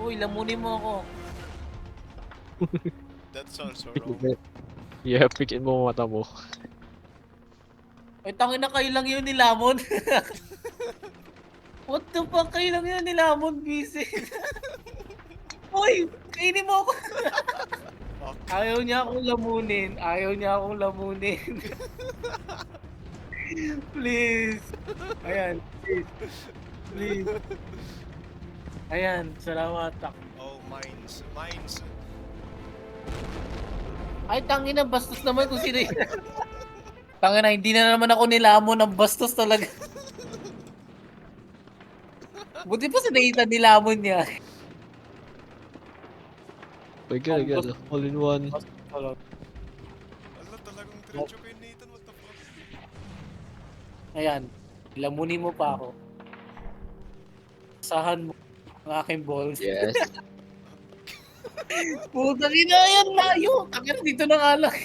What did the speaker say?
Uy, lamunin mo ako. That sounds so wrong. Yeah, pikin mo mata mo. Ay, tangin na kayo lang yun nilamon. What the fuck, kayo lang yun nilamon, busy. Uy, kainin mo ako. Fuck. Ayaw niya akong lamunin. Ayaw niya akong lamunin. Please. Ayan, please. Please. Ayan, salamat. Oh, mines. Mines. Ay, tangin na, bastos naman kung sino yun. Tangin na, hindi na naman ako nilamon. Ang bastos talaga. Buti pa sa nakita nilamon niya. My God, I got a all in one. Ala, talagang diretso kay Nathan. What the fuck? Ayan, lamunin mo pa ako. Sahan mo ang aking balls. Yes. Putang ina, ayan, layo. Tangin na, dito na nga lang.